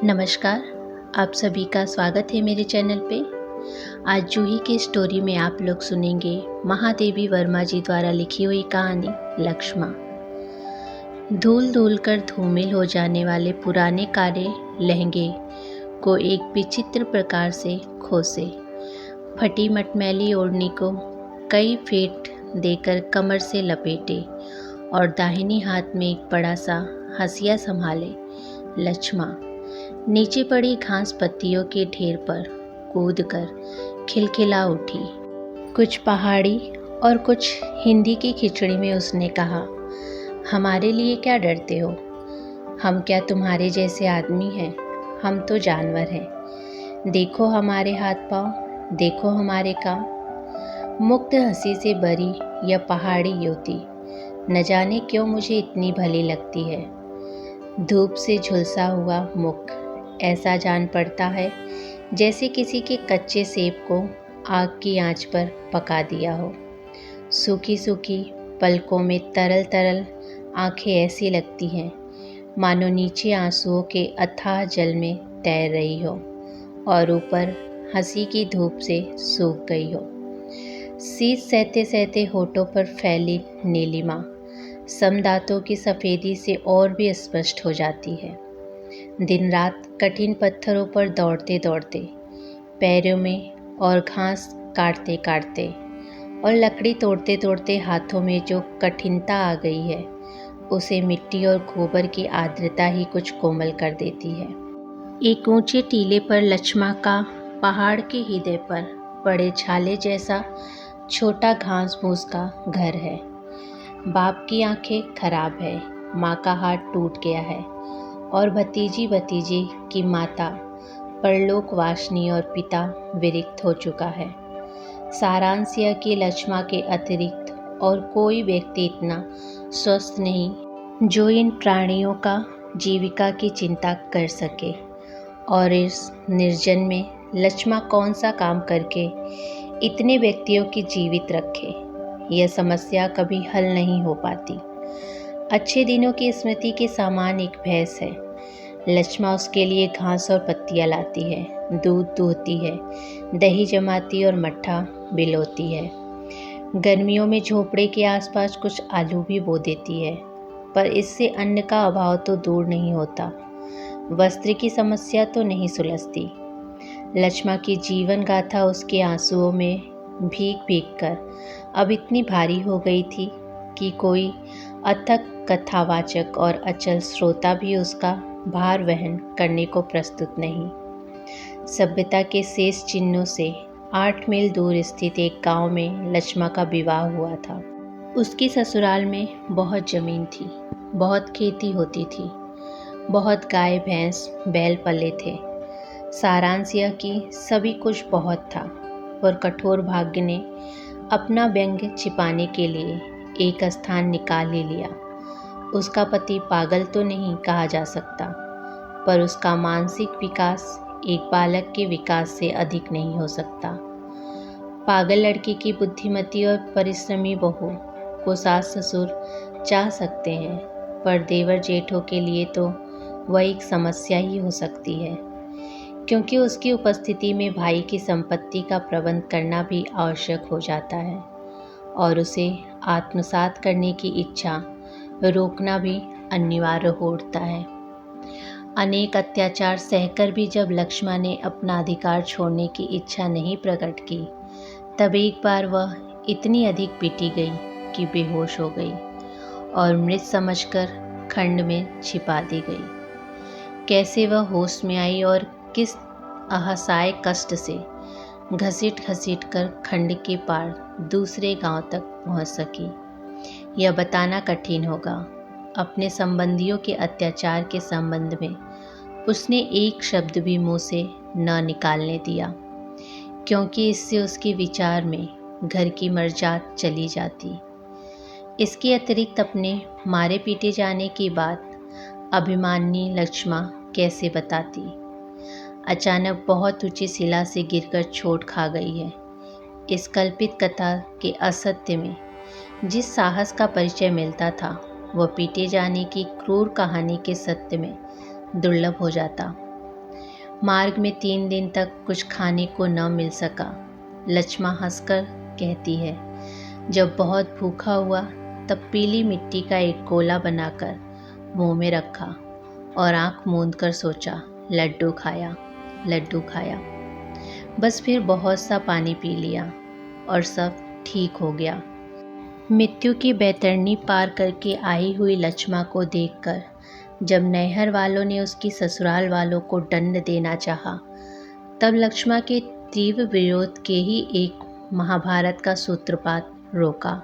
नमस्कार, आप सभी का स्वागत है मेरे चैनल पे। आज जूही की स्टोरी में आप लोग सुनेंगे महादेवी वर्मा जी द्वारा लिखी हुई कहानी लक्ष्मा। धूल धूल कर धूमिल हो जाने वाले पुराने काले लहंगे को एक विचित्र प्रकार से खोसे, फटी मटमैली ओढ़नी को कई फेंट देकर कमर से लपेटे और दाहिनी हाथ में एक बड़ा सा हंसिया संभाले लक्ष्मा नीचे पड़ी घास पत्तियों के ढेर पर कूदकर खिलखिला उठी। कुछ पहाड़ी और कुछ हिंदी की खिचड़ी में उसने कहा, हमारे लिए क्या डरते हो? हम क्या तुम्हारे जैसे आदमी हैं? हम तो जानवर हैं। देखो हमारे हाथ पाँव, देखो हमारे काम। मुक्त हंसी से भरी यह पहाड़ी युवती न जाने क्यों मुझे इतनी भली लगती है। धूप से झुलसा हुआ मुख ऐसा जान पड़ता है जैसे किसी के कच्चे सेब को आग की आंच पर पका दिया हो। सूखी सूखी पलकों में तरल तरल आंखें ऐसी लगती हैं मानो नीचे आंसुओं के अथाह जल में तैर रही हो और ऊपर हंसी की धूप से सूख गई हो। शीत सहते सहते होठों पर फैली नीलिमा समदांतों की सफ़ेदी से और भी स्पष्ट हो जाती है। दिन रात कठिन पत्थरों पर दौड़ते दौड़ते, पैरों में और घास काटते काटते और लकड़ी तोड़ते तोड़ते हाथों में जो कठिनता आ गई है, उसे मिट्टी और गोबर की आर्द्रता ही कुछ कोमल कर देती है। एक ऊंचे टीले पर लक्ष्मा का पहाड़ के हृदय पर बड़े छाले जैसा छोटा घास फूस का घर है। बाप की आंखें खराब है, माँ का हाथ टूट गया है और भतीजे की माता परलोकवासिनी और पिता विरक्त हो चुका है। सारांश यह कि लक्ष्मा के अतिरिक्त और कोई व्यक्ति इतना स्वस्थ नहीं जो इन प्राणियों का जीविका की चिंता कर सके। और इस निर्जन में लक्ष्मा कौन सा काम करके इतने व्यक्तियों की जीवित रखे, यह समस्या कभी हल नहीं हो पाती। अच्छे दिनों की स्मृति के समान एक भैंस है। लक्ष्मा उसके लिए घास और पत्तियां लाती है, दूध दूहती है, दही जमाती और मट्ठा बिलोती है। गर्मियों में झोपड़े के आसपास कुछ आलू भी बो देती है, पर इससे अन्न का अभाव तो दूर नहीं होता, वस्त्र की समस्या तो नहीं सुलझती। लक्ष्मा की जीवन गाथा उसके आंसुओं में भीग भीग कर अब इतनी भारी हो गई थी कि कोई अथक कथावाचक और अचल श्रोता भी उसका भार वहन करने को प्रस्तुत नहीं। सभ्यता के शेष चिन्हों से 8 मील दूर स्थित एक गांव में लक्ष्मा का विवाह हुआ था। उसकी ससुराल में बहुत जमीन थी, बहुत खेती होती थी, बहुत गाय भैंस बैल पले थे। सारांश यह कि सभी कुछ बहुत था, पर कठोर भाग्य ने अपना व्यंग छिपाने के लिए एक स्थान निकाल ही लिया। उसका पति पागल तो नहीं कहा जा सकता, पर उसका मानसिक विकास एक बालक के विकास से अधिक नहीं हो सकता। पागल लड़की की बुद्धिमती और परिश्रमी बहू को सास ससुर चाह सकते हैं, पर देवर जेठों के लिए तो वह एक समस्या ही हो सकती है, क्योंकि उसकी उपस्थिति में भाई की संपत्ति का प्रबंध करना भी आवश्यक हो जाता है और उसे आत्मसात करने की इच्छा रोकना भी अनिवार्य हो उठता है। अनेक अत्याचार सहकर भी जब लक्ष्मा ने अपना अधिकार छोड़ने की इच्छा नहीं प्रकट की, तब एक बार वह इतनी अधिक पीटी गई कि बेहोश हो गई और मृत समझकर खंड में छिपा दी गई। कैसे वह होश में आई और किस असहाय कष्ट से घसीट घसीट कर खंड के पार दूसरे गांव तक पहुंच सकी, यह बताना कठिन होगा। अपने संबंधियों के अत्याचार के संबंध में उसने एक शब्द भी मुंह से न निकालने दिया, क्योंकि इससे उसके विचार में घर की मर्जात चली जाती। इसके अतिरिक्त अपने मारे पीटे जाने की बात अभिमानी लक्ष्मा कैसे बताती। अचानक बहुत ऊंची शिला से गिरकर चोट खा गई है। इस कल्पित कथा के असत्य में जिस साहस का परिचय मिलता था, वह पीटे जाने की क्रूर कहानी के सत्य में दुर्लभ हो जाता। मार्ग में 3 दिन तक कुछ खाने को न मिल सका। लक्ष्मा हंसकर कहती है, जब बहुत भूखा हुआ तब पीली मिट्टी का एक गोला बनाकर मुंह में रखा और आंख मूंद कर सोचा, लड्डू खाया, लड्डू खाया। बस फिर बहुत सा पानी पी लिया और सब ठीक हो गया। मृत्यु की बैतरणी पार करके आई हुई लक्ष्मा को देखकर जब नैहर वालों ने उसकी ससुराल वालों को दंड देना चाहा, तब लक्ष्मा के तीव्र विरोध के ही एक महाभारत का सूत्रपात रोका।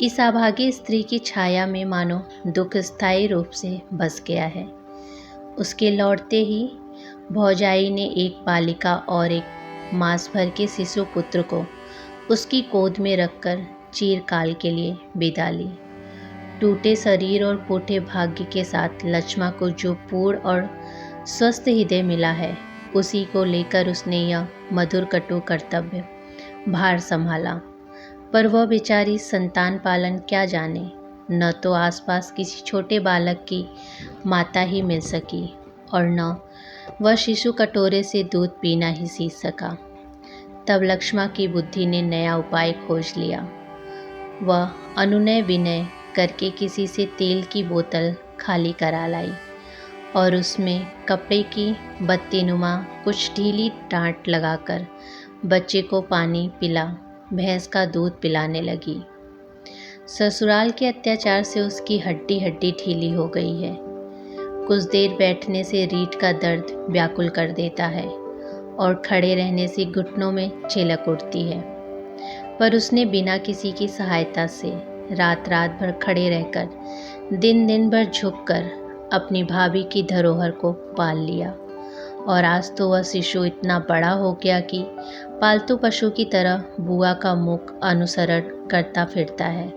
इस अभागी स्त्री की छाया में मानो दुख स्थायी रूप से बस गया है। उसके लौटते ही भौजाई ने एक बालिका और एक मास भर के शिशु पुत्र को उसकी गोद में रखकर चिरकाल के लिए विदा ली। टूटे शरीर और फूटे भाग्य के साथ लक्ष्मा को जो पूर्ण और स्वस्थ हृदय मिला है, उसी को लेकर उसने यह मधुर कटु कर्तव्य भार संभाला। पर वह बेचारी संतान पालन क्या जाने, न तो आसपास किसी छोटे बालक की माता ही मिल सकी और न वह शिशु कटोरे से दूध पीना ही सीख सका। तब लक्ष्मा की बुद्धि ने नया उपाय खोज लिया। वह अनुनय विनय करके किसी से तेल की बोतल खाली करा लाई और उसमें कपड़े की बत्तीनुमा कुछ ढीली डांट लगाकर बच्चे को पानी पिला भैंस का दूध पिलाने लगी। ससुराल के अत्याचार से उसकी हड्डी हड्डी ढीली हो गई है। कुछ देर बैठने से रीढ़ का दर्द व्याकुल कर देता है और खड़े रहने से घुटनों में छिलक उठती है। पर उसने बिना किसी की सहायता से रात रात भर खड़े रहकर दिन दिन भर झुककर अपनी भाभी की धरोहर को पाल लिया और आज तो वह शिशु इतना बड़ा हो गया कि पालतू पशु की तरह बुआ का मुख अनुसरण करता फिरता है।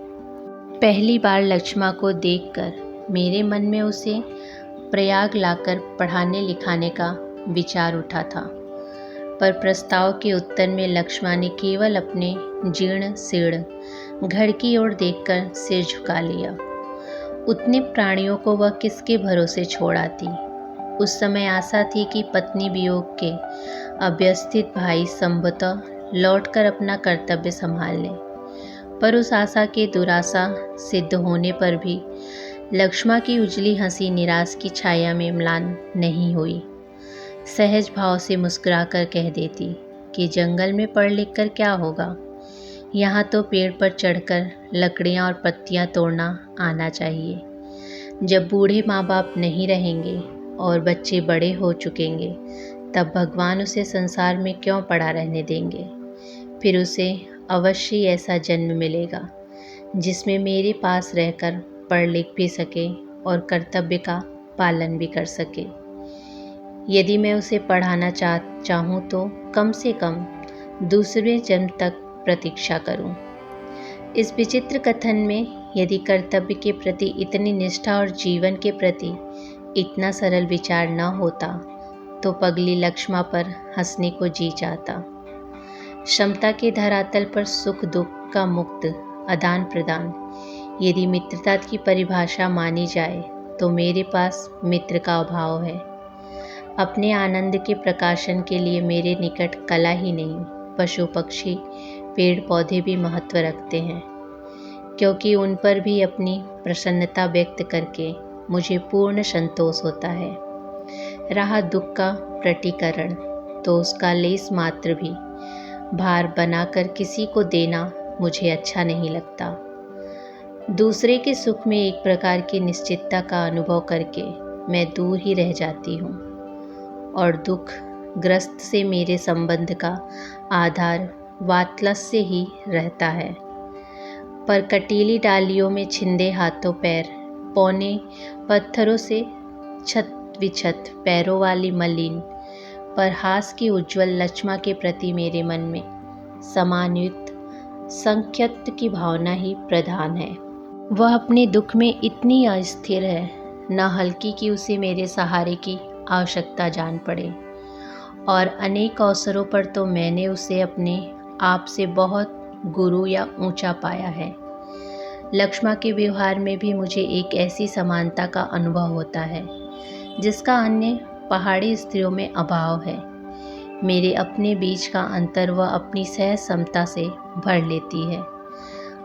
पहली बार लक्ष्मा को देखकर मेरे मन में उसे प्रयाग लाकर पढ़ाने लिखाने का विचार उठा था, पर प्रस्ताव के उत्तर में लक्ष्मा ने केवल अपने जीर्ण शीर्ण घर की ओर देखकर सिर झुका लिया। उतने प्राणियों को वह किसके भरोसे छोड़ आती। उस समय आशा थी कि पत्नी वियोग के अव्यवस्थित भाई संभवतः लौटकर अपना कर्तव्य संभाल लें, पर उस आशा के दुराशा सिद्ध होने पर भी लक्ष्मा की उजली हंसी निराश की छाया में म्लान नहीं हुई। सहज भाव से मुस्कुराकर कह देती कि जंगल में पढ़ लिख कर क्या होगा, यहाँ तो पेड़ पर चढ़कर लकड़ियाँ और पत्तियाँ तोड़ना आना चाहिए। जब बूढ़े माँ बाप नहीं रहेंगे और बच्चे बड़े हो चुकेंगे, तब भगवान उसे संसार में क्यों पड़ा रहने देंगे। फिर उसे अवश्य ऐसा जन्म मिलेगा जिसमें मेरे पास रहकर पढ़ लिख भी सके और कर्तव्य का पालन भी कर सके। यदि मैं उसे पढ़ाना चाहूँ तो कम से कम दूसरे जन्म तक प्रतीक्षा करूं। इस विचित्र कथन में यदि कर्तव्य के प्रति इतनी निष्ठा और जीवन के प्रति इतना सरल विचार न होता तो पगली लक्ष्मा पर हंसने को जी चाहता। क्षमता के धरातल पर सुख दुख का मुक्त आदान प्रदान यदि मित्रता की परिभाषा मानी जाए तो मेरे पास मित्र का अभाव है। अपने आनंद के प्रकाशन के लिए मेरे निकट कला ही नहीं, पशु पक्षी पेड़ पौधे भी महत्व रखते हैं, क्योंकि उन पर भी अपनी प्रसन्नता व्यक्त करके मुझे पूर्ण संतोष होता है। रहा दुख का प्रतीकरण, तो उसका लेस मात्र भी भार बनाकर किसी को देना मुझे अच्छा नहीं लगता। दूसरे के सुख में एक प्रकार की निश्चितता का अनुभव करके मैं दूर ही रह जाती हूँ और दुख ग्रस्त से मेरे संबंध का आधार वात्सल्य ही रहता है। पर कटीली डालियों में छिंदे हाथों पैर पौने पत्थरों से छत विछत पैरों वाली मलिन पर हास की उज्ज्वल लक्ष्मा के प्रति मेरे मन में समानयुक्त संख्यत्व की भावना ही प्रधान है। वह अपने दुख में इतनी अस्थिर है, न हल्की कि उसे मेरे सहारे की आवश्यकता जान पड़े, और अनेक अवसरों पर तो मैंने उसे अपने आप से बहुत गुरु या ऊंचा पाया है। लक्ष्मा के व्यवहार में भी मुझे एक ऐसी समानता का अनुभव होता है जिसका अन्य पहाड़ी स्त्रियों में अभाव है। मेरे अपने बीच का अंतर वह अपनी सहज समता से भर लेती है,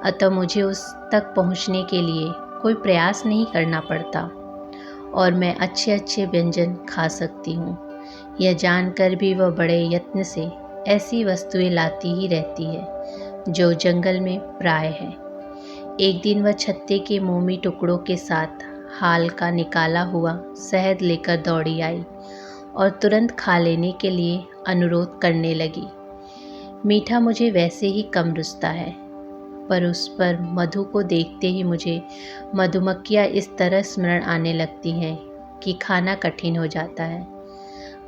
अतः मुझे उस तक पहुंचने के लिए कोई प्रयास नहीं करना पड़ता और मैं अच्छे अच्छे व्यंजन खा सकती हूँ। यह जानकर भी वह बड़े यत्न से ऐसी वस्तुएं लाती ही रहती है जो जंगल में प्राय है। एक दिन वह छत्ते के मोमी टुकड़ों के साथ हाल का निकाला हुआ शहद लेकर दौड़ी आई और तुरंत खा लेने के लिए अनुरोध करने लगी। मीठा मुझे वैसे ही कम रुचता है, पर उस पर मधु को देखते ही मुझे मधुमक्खियाँ इस तरह स्मरण आने लगती हैं कि खाना कठिन हो जाता है।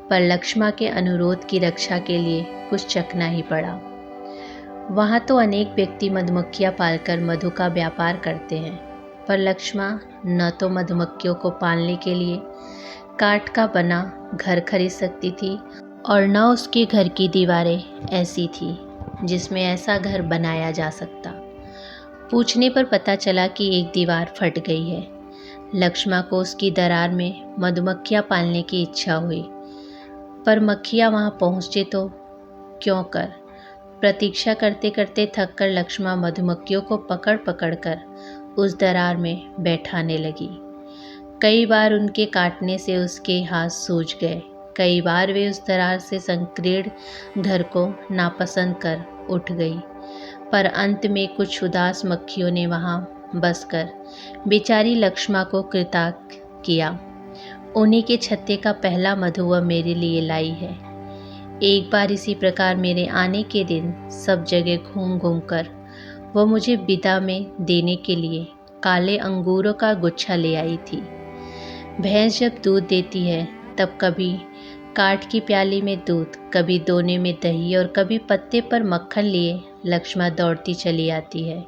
पर लक्ष्मा के अनुरोध की रक्षा के लिए कुछ चखना ही पड़ा। वहाँ तो अनेक व्यक्ति मधुमक्खियाँ पालकर मधु का व्यापार करते हैं, पर लक्ष्मा न तो मधुमक्खियों को पालने के लिए काठ का बना घर खरीद सकती थी और न उसके घर की दीवारें ऐसी थी जिसमें ऐसा घर बनाया जा सकता। पूछने पर पता चला कि एक दीवार फट गई है। लक्ष्मा को उसकी दरार में मधुमक्खियाँ पालने की इच्छा हुई, पर मक्खियाँ वहाँ पहुँचे तो क्यों कर। प्रतीक्षा करते करते थक कर लक्ष्मा मधुमक्खियों को पकड़ पकड़ कर उस दरार में बैठाने लगी। कई बार उनके काटने से उसके हाथ सूज गए, कई बार वे उस दरार से संकीर्ण घर को नापसंद कर उठ गई, पर अंत में कुछ उदास मक्खियों ने वहाँ बसकर बेचारी लक्ष्मा को कृतार्थ किया। उन्हीं के छत्ते का पहला मधु वह मेरे लिए लाई है। एक बार इसी प्रकार मेरे आने के दिन सब जगह घूम घूम कर वह मुझे विदा में देने के लिए काले अंगूरों का गुच्छा ले आई थी। भैंस जब दूध देती है तब कभी काठ की प्याली में दूध, कभी दोने में दही और कभी पत्ते पर मक्खन लिए लक्ष्मा दौड़ती चली आती है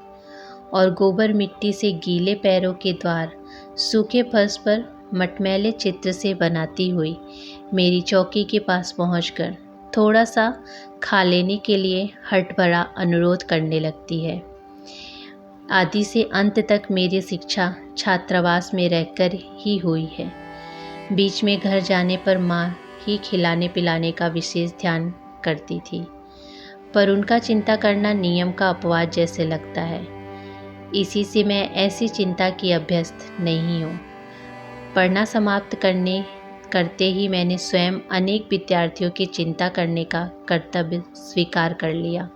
और गोबर मिट्टी से गीले पैरों के द्वार सूखे फर्श पर मटमैले चित्र से बनाती हुई मेरी चौकी के पास पहुंचकर थोड़ा सा खा लेने के लिए हठ भरा अनुरोध करने लगती है। आदि से अंत तक मेरी शिक्षा छात्रावास में रहकर ही हुई है। बीच में घर जाने पर माँ ही खिलाने पिलाने का विशेष ध्यान करती थी, पर उनका चिंता करना नियम का अपवाद जैसे लगता है। इसी से मैं ऐसी चिंता की अभ्यस्त नहीं हूँ। पढ़ना समाप्त करते ही मैंने स्वयं अनेक विद्यार्थियों की चिंता करने का कर्तव्य स्वीकार कर लिया,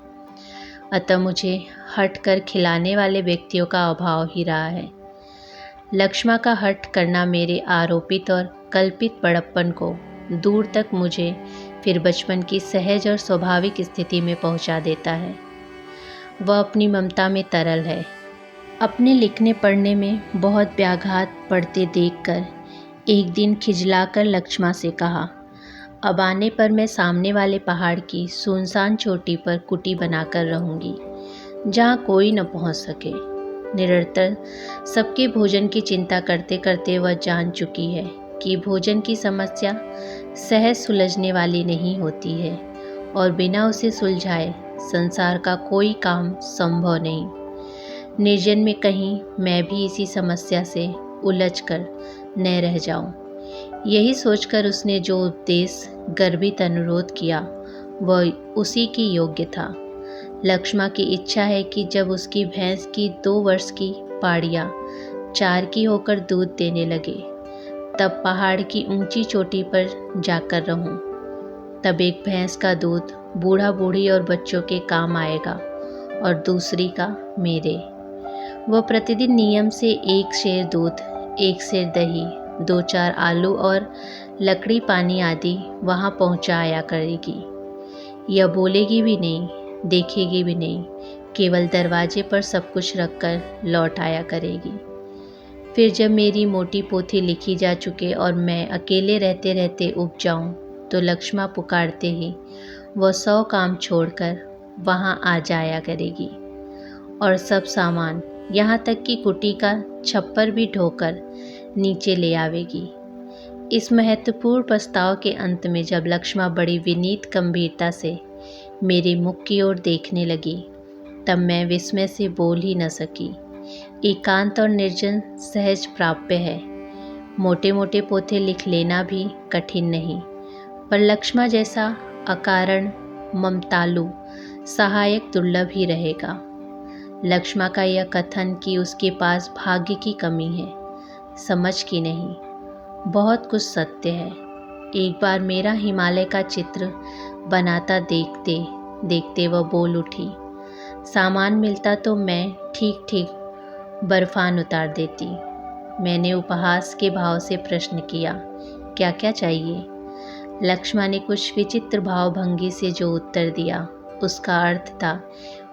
अतः मुझे हट कर खिलाने वाले व्यक्तियों का अभाव ही रहा है। लक्ष्मा का हट करना मेरे आरोपित और कल्पित बड़प्पन को दूर तक मुझे फिर बचपन की सहज और स्वाभाविक स्थिति में पहुंचा देता है। वह अपनी ममता में तरल है। अपने लिखने पढ़ने में बहुत व्याघात पड़ते देखकर एक दिन खिजलाकर लक्ष्मा से कहा, अब आने पर मैं सामने वाले पहाड़ की सुनसान चोटी पर कुटी बनाकर रहूँगी, जहाँ कोई न पहुँच सके। निरंतर सबके भोजन की चिंता करते करते वह जान चुकी है कि भोजन की समस्या सहज सुलझने वाली नहीं होती है और बिना उसे सुलझाए संसार का कोई काम संभव नहीं। निर्जन में कहीं मैं भी इसी समस्या से उलझकर न रह जाऊं। यही सोचकर उसने जो उपदेश गर्भित अनुरोध किया वह उसी की योग्य था। लक्ष्मा की इच्छा है कि जब उसकी भैंस की 2 वर्ष की पाड़ियाँ 4 की होकर दूध देने लगे तब पहाड़ की ऊंची चोटी पर जाकर रहूं। तब एक भैंस का दूध बूढ़ा बूढ़ी और बच्चों के काम आएगा और दूसरी का मेरे। वह प्रतिदिन नियम से 1 सेर दूध, 1 सेर दही, 2-4 आलू और लकड़ी पानी आदि वहाँ पहुँचाया करेगी। यह बोलेगी भी नहीं, देखेगी भी नहीं, केवल दरवाजे पर सब कुछ रखकर लौट आया करेगी। फिर जब मेरी मोटी पोथी लिखी जा चुके और मैं अकेले रहते रहते उब जाऊं, तो लक्ष्मा पुकारते ही वह 100 काम छोड़कर वहां आ जाया करेगी और सब सामान, यहाँ तक कि कुटी का छप्पर भी ढोकर नीचे ले आवेगी। इस महत्वपूर्ण प्रस्ताव के अंत में जब लक्ष्मा बड़ी विनीत गंभीरता से मेरे मुख की ओर देखने लगी, तब मैं विस्मय से बोल ही न सकी। एकांत और निर्जन सहज प्राप्य है। मोटे मोटे पोथे लिख लेना भी कठिन नहीं, पर लक्ष्मा जैसा अकारण ममतालु सहायक दुर्लभ ही रहेगा। लक्ष्मा का यह कथन कि उसके पास भाग्य की कमी है, समझ की नहीं, बहुत कुछ सत्य है। एक बार मेरा हिमालय का चित्र बनाता देखते देखते वह बोल उठी, सामान मिलता तो मैं ठीक ठीक बर्फान उतार देती। मैंने उपहास के भाव से प्रश्न किया, क्या क्या चाहिए? लक्ष्मा ने कुछ विचित्र भावभंगी से जो उत्तर दिया उसका अर्थ था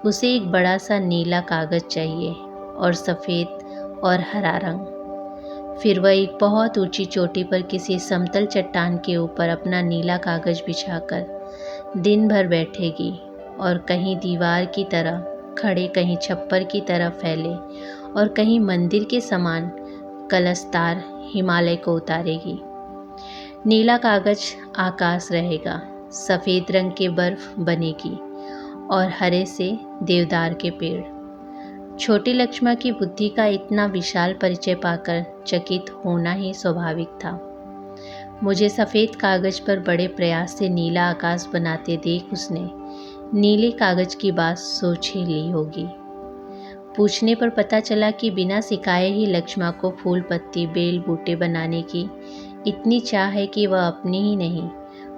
उसे एक बड़ा सा नीला कागज़ चाहिए और सफ़ेद और हरा रंग। फिर वह एक बहुत ऊंची चोटी पर किसी समतल चट्टान के ऊपर अपना नीला कागज़ बिछाकर दिन भर बैठेगी और कहीं दीवार की तरह खड़े, कहीं छप्पर की तरह फैले और कहीं मंदिर के समान कलस्तार हिमालय को उतारेगी। नीला कागज आकाश रहेगा, सफ़ेद रंग के बर्फ बनेगी और हरे से देवदार के पेड़। छोटी लक्ष्मा की बुद्धि का इतना विशाल परिचय पाकर चकित होना ही स्वाभाविक था। मुझे सफ़ेद कागज पर बड़े प्रयास से नीला आकाश बनाते देख उसने नीले कागज की बात सोच ही ली होगी। पूछने पर पता चला कि बिना सिखाए ही लक्ष्मा को फूल पत्ती बेल बूटे बनाने की इतनी चाह है कि वह अपनी ही नहीं,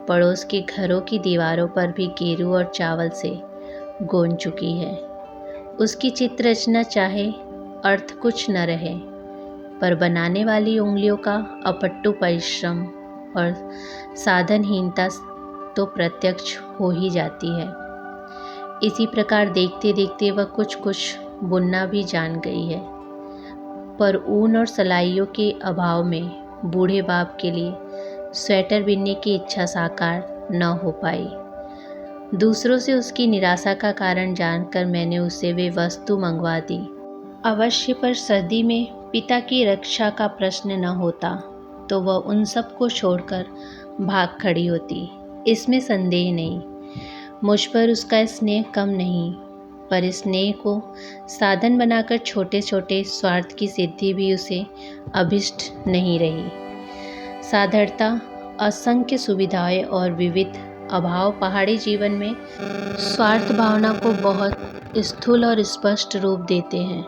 पड़ोस के घरों की दीवारों पर भी गेरू और चावल से गोंद चुकी है। उसकी चित्र रचना चाहे अर्थ कुछ न रहे, पर बनाने वाली उंगलियों का अपट्टु परिश्रम और साधनहीनता तो प्रत्यक्ष हो ही जाती है। इसी प्रकार देखते देखते वह कुछ कुछ बुनना भी जान गई है, पर ऊन और सलाइयों के अभाव में बूढ़े बाप के लिए स्वेटर बिनने की इच्छा साकार न हो पाई। दूसरों से उसकी निराशा का कारण जानकर मैंने उसे वे वस्तु मंगवा दी। अवश्य, पर सर्दी में पिता की रक्षा का प्रश्न न होता तो वह उन सब को छोड़कर भाग खड़ी होती, इसमें संदेह नहीं। मुझ पर उसका स्नेह कम नहीं, पर स्नेह को साधन बनाकर छोटे छोटे स्वार्थ की सिद्धि भी उसे अभिष्ट नहीं रही। साधारणता, असंख्य सुविधाएं और विविध अभाव पहाड़ी जीवन में स्वार्थ भावना को बहुत स्थूल और स्पष्ट रूप देते हैं,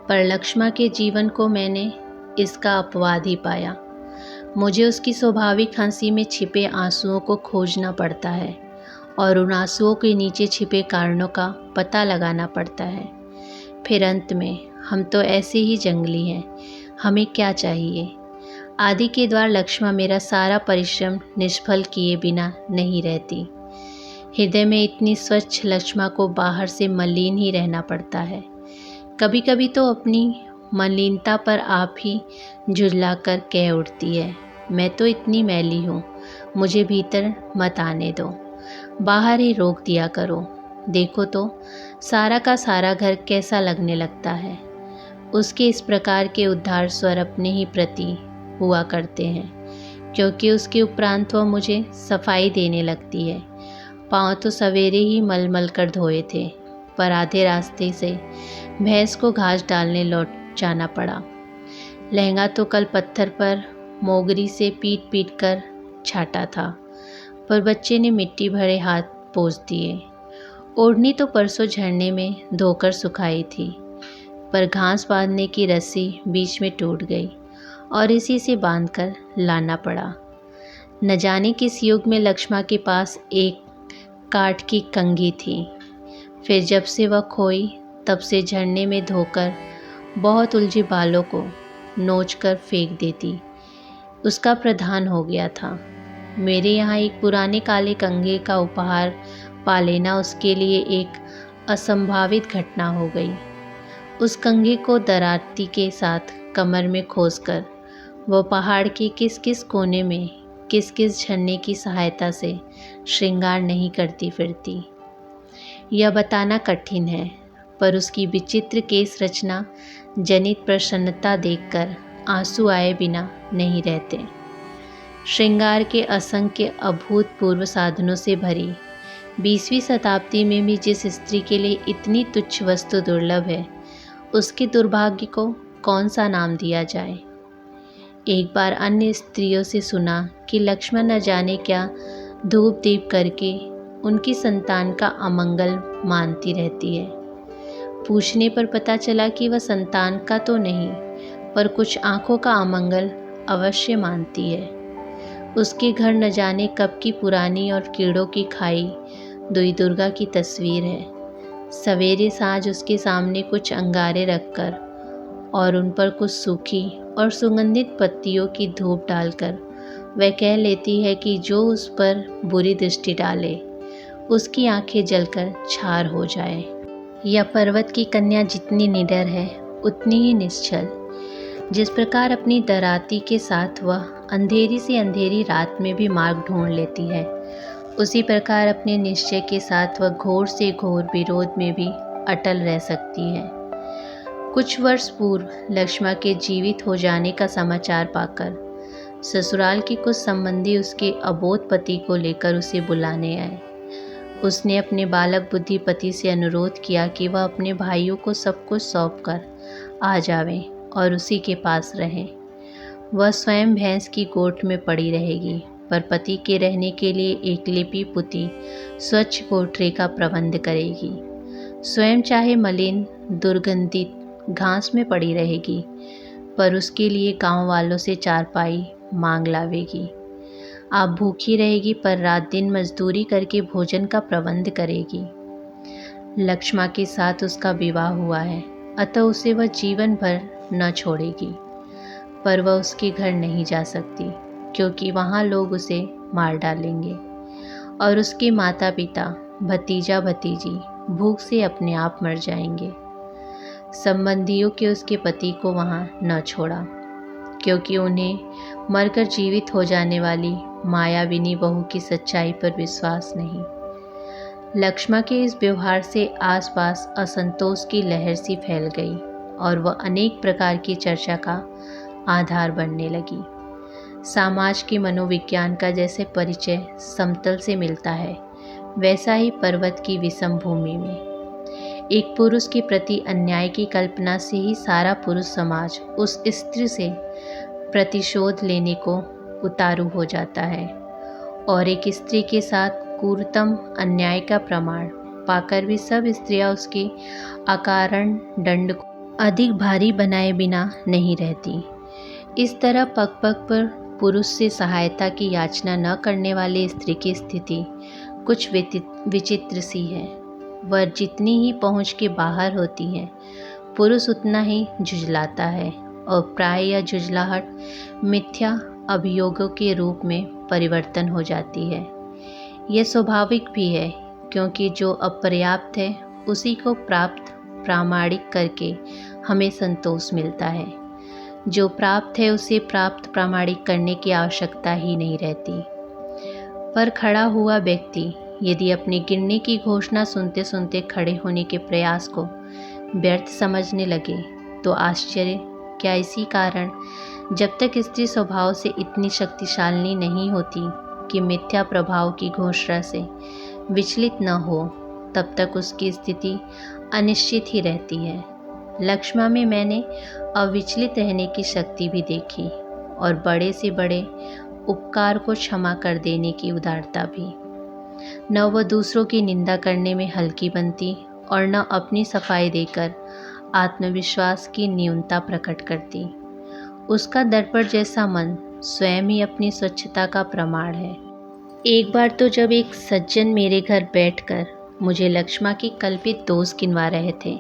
पर लक्ष्मा के जीवन को मैंने इसका अपवाद ही पाया। मुझे उसकी स्वाभाविक हंसी में छिपे आंसुओं को खोजना पड़ता है और उन आंसुओं के नीचे छिपे कारणों का पता लगाना पड़ता है। फिर अंत में हम तो ऐसे ही जंगली हैं, हमें क्या चाहिए? आदि के द्वार लक्ष्मा मेरा सारा परिश्रम निष्फल किए बिना नहीं रहती। हृदय में इतनी स्वच्छ लक्ष्मा को बाहर से मलिन ही रहना पड़ता है। कभी कभी तो अपनी मलिनता पर आप ही झुर्लाकर कह उठती है, मैं तो इतनी मैली हूँ, मुझे भीतर मत आने दो, बाहर ही रोक दिया करो। देखो तो सारा का सारा घर कैसा लगने लगता है। उसके इस प्रकार के उद्धार स्वर अपने ही प्रति हुआ करते हैं, क्योंकि उसके उपरांत वह मुझे सफाई देने लगती है। पाँव तो सवेरे ही मल कर धोए थे, पर आधे रास्ते से भैंस को घास डालने लौट जाना पड़ा। लहंगा तो कल पत्थर पर मोगरी से पीट पीट कर छाटा था, पर बच्चे ने मिट्टी भरे हाथ पोंछ दिए। ओढ़नी तो परसों झरने में धोकर सुखाई थी, पर घास बांधने की रस्सी बीच में टूट गई और इसी से बांधकर लाना पड़ा। न जाने किस युग में लक्ष्मा के पास एक काठ की कंघी थी, फिर जब से वह खोई तब से झरने में धोकर बहुत उलझे बालों को नोचकर फेंक देती। उसका प्रधान हो गया था। मेरे यहाँ एक पुराने काले कंघे का उपहार पा लेना उसके लिए एक असंभावित घटना हो गई। उस कंघे को दरारती के साथ कमर में खोसकर वह पहाड़ के किस किस कोने में किस किस झरने की सहायता से श्रृंगार नहीं करती फिरती, यह बताना कठिन है, पर उसकी विचित्र केस रचना जनित प्रसन्नता देखकर आंसू आए बिना नहीं रहते। श्रृंगार के असंख्य अभूतपूर्व साधनों से भरी 20वीं शताब्दी में भी जिस स्त्री के लिए इतनी तुच्छ वस्तु दुर्लभ है, उसके दुर्भाग्य को कौन सा नाम दिया जाए? एक बार अन्य स्त्रियों से सुना कि लक्ष्मण न जाने क्या धूप दीप करके उनकी संतान का अमंगल मानती रहती है। पूछने पर पता चला कि वह संतान का तो नहीं, पर कुछ आंखों का अमंगल अवश्य मानती है। उसके घर न जाने कब की पुरानी और कीड़ों की खाई दुई दुर्गा की तस्वीर है। सवेरे साँझ उसके सामने कुछ अंगारे रखकर और उन पर कुछ सूखी और सुगंधित पत्तियों की धूप डालकर वह कह लेती है कि जो उस पर बुरी दृष्टि डाले उसकी आंखें जलकर छार हो जाए। यह पर्वत की कन्या जितनी निडर है उतनी ही निश्चल। जिस प्रकार अपनी डराती के साथ वह अंधेरी से अंधेरी रात में भी मार्ग ढूंढ लेती है, उसी प्रकार अपने निश्चय के साथ वह घोर से घोर विरोध में भी अटल रह सकती है। कुछ वर्ष पूर्व लक्ष्मा के जीवित हो जाने का समाचार पाकर ससुराल के कुछ संबंधी उसके अबोध पति को लेकर उसे बुलाने आए। उसने अपने बालक बुद्धि पति से अनुरोध किया कि वह अपने भाइयों को सब कुछ सौंप कर आ जावें और उसी के पास रहें। वह स्वयं भैंस की गोठ में पड़ी रहेगी, पर पति के रहने के लिए एक लिपि पुती स्वच्छ कोठरी का प्रबंध करेगी। स्वयं चाहे मलिन दुर्गंधित घास में पड़ी रहेगी, पर उसके लिए गांव वालों से चारपाई मांग लावेगी। आप भूखी रहेगी, पर रात दिन मजदूरी करके भोजन का प्रबंध करेगी। लक्ष्मा के साथ उसका विवाह हुआ है, अतः उसे वह जीवन भर न छोड़ेगी, पर वह उसके घर नहीं जा सकती, क्योंकि वहाँ लोग उसे मार डालेंगे और उसके माता पिता भतीजा भतीजी भूख से अपने आप मर जाएंगे। संबंधियों के उसके पति को वहाँ न छोड़ा, क्योंकि उन्हें मरकर जीवित हो जाने वाली मायाविनी बहू की सच्चाई पर विश्वास नहीं। लक्ष्मा के इस व्यवहार से आसपास असंतोष की लहर सी फैल गई और वह अनेक प्रकार की चर्चा का आधार बनने लगी। समाज के मनोविज्ञान का जैसे परिचय समतल से मिलता है, वैसा ही पर्वत की विषम भूमि में एक पुरुष के प्रति अन्याय की कल्पना से ही सारा पुरुष समाज उस स्त्री से प्रतिशोध लेने को उतारू हो जाता है और एक स्त्री के साथ क्रूरतम अन्याय का प्रमाण पाकर भी सब स्त्रियां उसके अकारण दंड को अधिक भारी बनाए बिना नहीं रहती। इस तरह पग पग पर पुरुष से सहायता की याचना न करने वाली स्त्री की स्थिति कुछ विचित्र सी है। वह जितनी ही पहुंच के बाहर होती है, पुरुष उतना ही झुंझलाता है और प्राय यह झुंझलाहट मिथ्या अभियोगों के रूप में परिवर्तन हो जाती है। यह स्वाभाविक भी है, क्योंकि जो अपर्याप्त है उसी को प्राप्त प्रामाणिक करके हमें संतोष मिलता है। जो प्राप्त है उसे प्राप्त प्रामाणिक करने की आवश्यकता ही नहीं रहती। पर खड़ा हुआ व्यक्ति यदि अपनी गिरने की घोषणा सुनते सुनते खड़े होने के प्रयास को व्यर्थ समझने लगे तो आश्चर्य क्या। इसी कारण जब तक स्त्री स्वभाव से इतनी शक्तिशाली नहीं होती कि मिथ्या प्रभाव की घोषणा से विचलित न हो, तब तक उसकी स्थिति अनिश्चित ही रहती है। लक्ष्मा में मैंने अविचलित रहने की शक्ति भी देखी और बड़े से बड़े उपकार को क्षमा कर देने की उदारता भी। न वह दूसरों की निंदा करने में हल्की बनती और न अपनी सफाई देकर आत्मविश्वास की न्यूनता प्रकट करती। उसका दर्पण जैसा मन स्वयं ही अपनी स्वच्छता का प्रमाण है। एक बार तो जब एक सज्जन मेरे घर बैठकर मुझे लक्ष्मा की कल्पित दोष गिनवा रहे थे,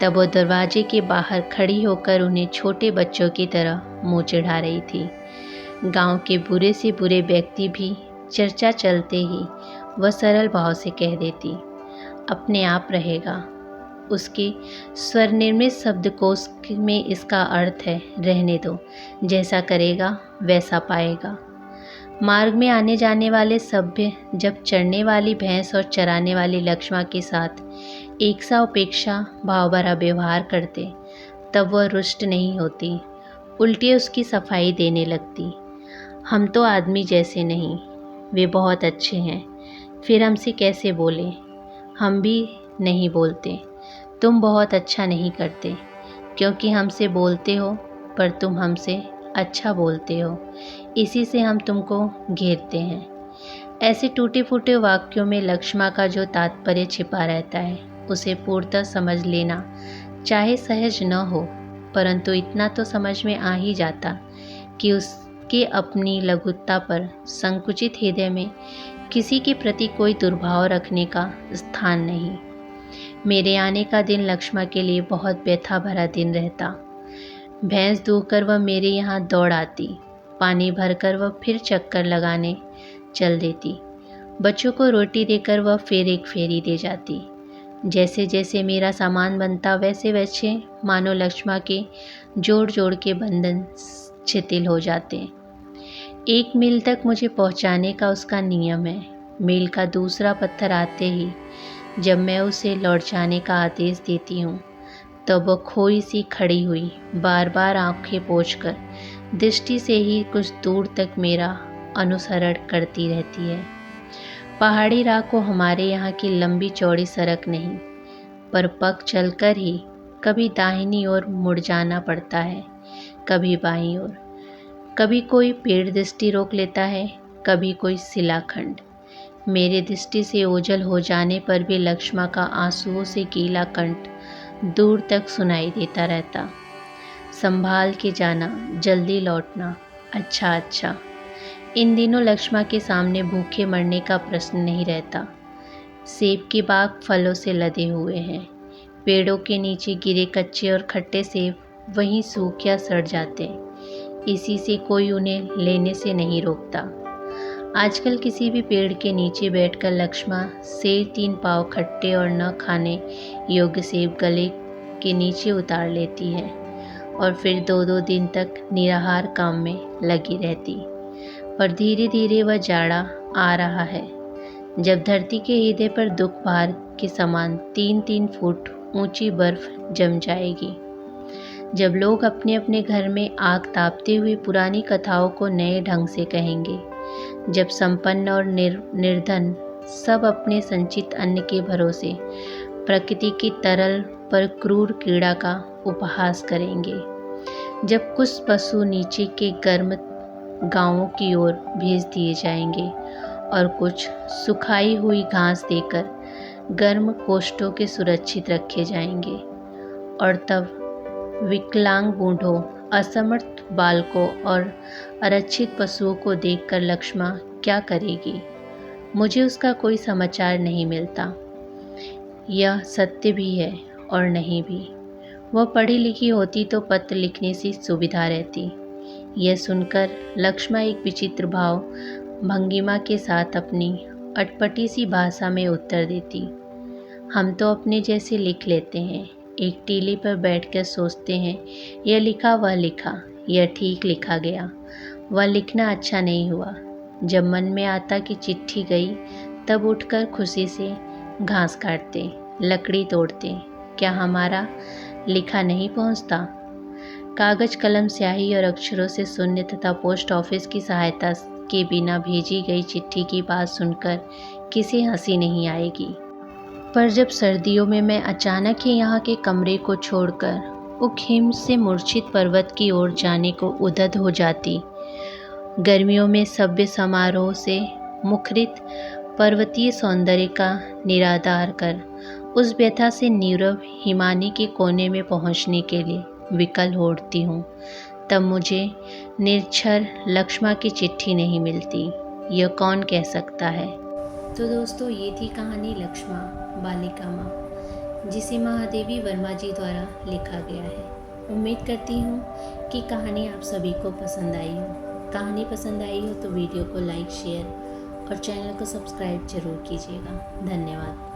तब वो दरवाजे के बाहर खड़ी होकर उन्हें छोटे बच्चों की तरह मुँह चिढ़ा रही थी। गांव के बुरे से बुरे व्यक्ति भी चर्चा चलते ही वह सरल भाव से कह देती, अपने आप रहेगा। उसके स्वनिर्मित शब्दकोश में इसका अर्थ है, रहने दो, जैसा करेगा वैसा पाएगा। मार्ग में आने जाने वाले सभ्य जब चरने वाली भैंस और चराने वाली लक्ष्मा के साथ एक सा उपेक्षा भाव भरा व्यवहार करते, तब वह रुष्ट नहीं होती, उल्टी उसकी सफाई देने लगती। हम तो आदमी जैसे नहीं, वे बहुत अच्छे हैं, फिर हमसे कैसे बोलें? हम भी नहीं बोलते। तुम बहुत अच्छा नहीं करते, क्योंकि हमसे बोलते हो, पर तुम हमसे अच्छा बोलते हो, इसी से हम तुमको घेरते हैं। ऐसे टूटे फूटे वाक्यों में लक्ष्मा का जो तात्पर्य छिपा रहता है उसे पूर्णतः समझ लेना चाहे सहज न हो, परंतु इतना तो समझ में आ ही जाता कि उसके अपनी लघुता पर संकुचित हृदय में किसी के प्रति कोई दुर्भाव रखने का स्थान नहीं। मेरे आने का दिन लक्ष्मा के लिए बहुत व्यथा भरा दिन रहता। भैंस दूहकर वह मेरे यहाँ दौड़ आती, पानी भरकर वह फिर चक्कर लगाने चल देती, बच्चों को रोटी देकर वह फिर एक फेरी दे जाती। जैसे जैसे मेरा सामान बनता वैसे वैसे मानो लक्ष्मा के जोड़ जोड़ के बंधन शिथिल हो जाते। 1 मील तक मुझे पहुंचाने का उसका नियम है। मील का दूसरा पत्थर आते ही जब मैं उसे लौट जाने का आदेश देती हूँ तब वह खोई सी खड़ी हुई बार बार आंखें पोंछकर दृष्टि से ही कुछ दूर तक मेरा अनुसरण करती रहती है। पहाड़ी राह को हमारे यहाँ की लंबी चौड़ी सड़क नहीं, पर पग चलकर ही कभी दाहिनी ओर मुड़ जाना पड़ता है, कभी बाईं ओर। कभी कोई पेड़ दृष्टि रोक लेता है, कभी कोई शिलाखंड। मेरे दृष्टि से ओझल हो जाने पर भी लक्ष्मा का आंसुओं से गीला कंठ दूर तक सुनाई देता रहता। संभाल के जाना, जल्दी लौटना। अच्छा अच्छा। इन दिनों लक्ष्मा के सामने भूखे मरने का प्रश्न नहीं रहता। सेब के बाग फलों से लदे हुए हैं। पेड़ों के नीचे गिरे कच्चे और खट्टे सेब वहीं सूख या सड़ जाते। इसी से कोई उन्हें लेने से नहीं रोकता। आजकल किसी भी पेड़ के नीचे बैठकर लक्ष्मा से 3 पाव खट्टे और न खाने योग्य सेब गले के नीचे उतार लेती है और फिर 2-2 दिन तक निराहार काम में लगी रहती। पर धीरे धीरे वह जाड़ा आ रहा है, जब धरती के हृदय पर दुख भार के समान 3-3 फुट ऊंची बर्फ जम जाएगी। जब लोग अपने अपने घर में आग तापते हुए पुरानी कथाओं को नए ढंग से कहेंगे, जब संपन्न और निर्धन सब अपने संचित अन्न के भरोसे प्रकृति की तरल पर क्रूर कीड़ा का उपहास करेंगे, जब कुछ पशु नीचे के गर्म गांवों की ओर भेज दिए जाएंगे और कुछ सुखाई हुई घास देकर गर्म कोष्ठों के सुरक्षित रखे जाएंगे, और तब विकलांग बूढ़ों, असमर्थ बालकों और अरक्षित पशुओं को देखकर लक्ष्मा क्या करेगी? मुझे उसका कोई समाचार नहीं मिलता। यह सत्य भी है और नहीं भी। वह पढ़ी लिखी होती तो पत्र लिखने से सुविधा रहती। यह सुनकर लक्ष्मा एक विचित्र भाव भंगिमा के साथ अपनी अटपटी सी भाषा में उत्तर देती। हम तो अपने जैसे लिख लेते हैं, एक टीले पर बैठकर सोचते हैं, यह लिखा वह लिखा, यह ठीक लिखा गया, वह लिखना अच्छा नहीं हुआ। जब मन में आता कि चिट्ठी गई तब उठकर खुशी से घास काटते, लकड़ी तोड़ते। क्या हमारा लिखा नहीं पहुंचता? कागज, कलम, स्याही और अक्षरों से शून्य तथा पोस्ट ऑफिस की सहायता के बिना भेजी गई चिट्ठी की बात सुनकर किसी हंसी नहीं आएगी। पर जब सर्दियों में मैं अचानक ही यहाँ के कमरे को छोड़कर उखिम से मूर्छित पर्वत की ओर जाने को उद्यत हो जाती, गर्मियों में सभ्य समारोह से मुखरित पर्वतीय सौंदर्य का निराधार कर उस व्यथा से नीरव हिमानी के कोने में पहुँचने के लिए विकल हो उठती हूँ, तब मुझे निरक्षर लक्ष्मा की चिट्ठी नहीं मिलती। यह कौन कह सकता है? तो दोस्तों, ये थी कहानी लक्ष्मा बालिका माँ, जिसे महादेवी वर्मा जी द्वारा लिखा गया है। उम्मीद करती हूँ कि कहानी आप सभी को पसंद आई हो। कहानी पसंद आई हो तो वीडियो को लाइक, शेयर और चैनल को सब्सक्राइब जरूर कीजिएगा। धन्यवाद।